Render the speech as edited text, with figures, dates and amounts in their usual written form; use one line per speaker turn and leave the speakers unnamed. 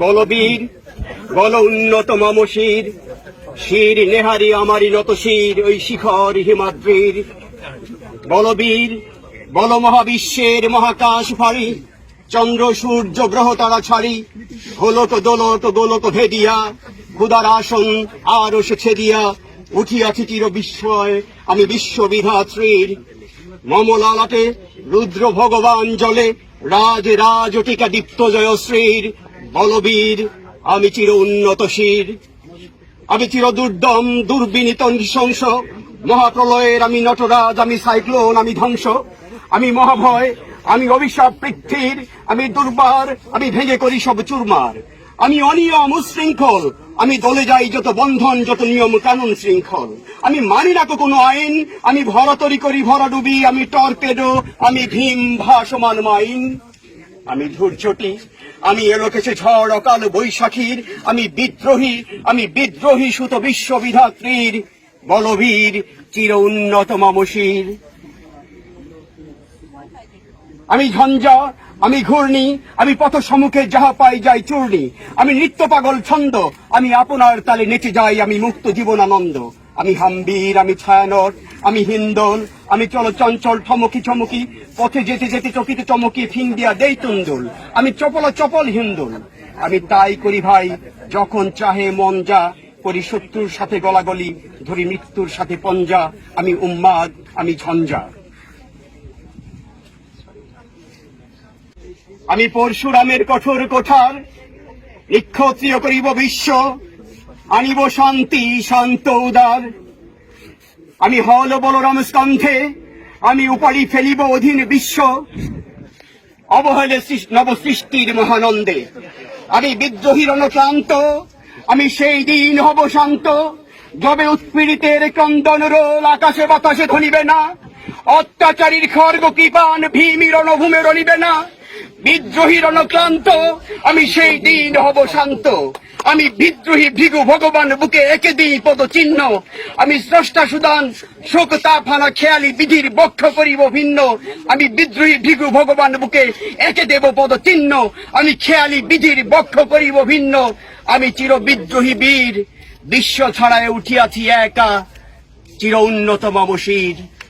বলবীর বল উন্নত মম শির, শির নেহারি আমারি নত শির ওই শিখর হিমাদ্রির। বলবীর বল মহাবিশ্বের মহাকাশ ফাড়ি, চন্দ্র সূর্য গ্রহ তারা ছাড়ি, গোলক দোলক গোলক ভেদিয়া, খুদার আসন আরো সে ছেদিয়া, উঠিয়াছি চির বিস্ময় আমি বিশ্ববিধাত্রীর। মম লালাটে রুদ্র ভগবান জলে, রাজ রাজটিকা দীপ্ত জয়শ্রীর। বলবীর আমি চির উন্নত শির, আমি চির দুর্দম দুর্বিনীত নৃশংস, মহাপ্রলয়ের আমি নটরাজ, আমি সাইক্লোন, আমি ধ্বংস, আমি মহাভয়, আমি অভিশাপ পৃথ্বীর, আমি দুর্বার, আমি ভেঙে করি সব চুরমার। আমি অনিয়ম উশৃঙ্খল, আমি দলে যাই যত বন্ধন, যত নিয়ম কানুন শৃঙ্খল। আমি মানি না কোনো আইন, আমি ভরাতরি করি ভরাডুবি, আমি টর্পেডো, আমি ভীম ভাসমান মাইন। আমি ধূর্যটি, আমি এলোকেছে ঝড় অকাল বৈশাখীর, আমি বিদ্রোহী সুত বিশ্ববিধাত্রীর। বলবীর চির উন্নত মম শির। আমি ঝঞ্ঝা, আমি ঘূর্ণি, আমি পথ সম্মুখে যাহা পাই যাই চূর্ণি। আমি নৃত্য পাগল ছন্দ, আমি আপনার তালে নেচে যাই, আমি মুক্ত জীবনানন্দ। আমি হাম্বীর, আমি ছায়ানট, আমি হিন্দোল, আমি চঞ্চল ঠমকি চমকি, পথে যেতে যেতে চকিতে চমকি ফিং দিয়া দেই তুন্দুল। আমি চপল হিন্দুল, আমি তাই করি ভাই যখন চাহে মন যা, করি শত্রুর সাথে গলাগলি, ধরি মৃত্যুর সাথে পঞ্জা। আমি উম্মাদ, আমি ঝঞ্ঝা। আমি পরশুরামের কঠোর কোঠার, নিক্ষত্রিয় করিব বিশ্ব, আনিব শান্তি শান্ত উদার। আমি হল বলরাম স্কন্ধে, আমি উপাড়ি ফেলিব অধীন বিশ্ব, অবহেলে নবসৃষ্টির মহানন্দে। আমি বিদ্রোহীর অনুক্রান্ত, আমি সেই দিন হব শান্ত, যবে উৎপীড়িতের ক্রন্দন রোল আকাশে বাতাসে ধনিবে না, অত্যাচারীর খর্গ কৃপান ভীমির রণভূমে রণিবে না। বিদ্রোহীর অনুক্রান্ত, আমি সেই দিন হব শান্ত, আমি বিদ্রোহী ভৃগু ভগবান বুকে একে দিই পদ চিহ্ন। আমি স্রষ্টা সুদান শোক তাপহানা খেয়ালি বিধির বক্ষ করিব ভিন্ন। আমি বিদ্রোহী ভৃগু ভগবান বুকে একে দেব পদ চিহ্ন, আমি খেয়ালি বিধির বক্ষ করিব ভিন্ন। আমি চির বিদ্রোহী বীর, বিশ্ব ছড়ায় উঠিয়াছি একা, চির উন্নত মম শির।